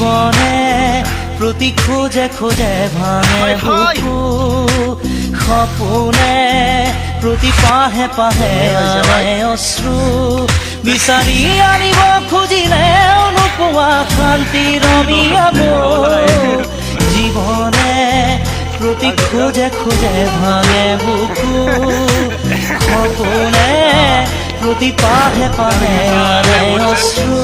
জীৱনে প্ৰতি খোজে খোজে ভাঙে বুকু সপোনে প্ৰতি পাহে পাহে আনে অশ্ৰু বিচাৰি আনিব খুজিলেও নোপোৱা শান্তি ৰমিয়াব জীৱনে প্ৰতি খোজে খোজে ভাঙে বুকু সপোনে প্ৰতি পাহে পাহে আনে অশ্ৰু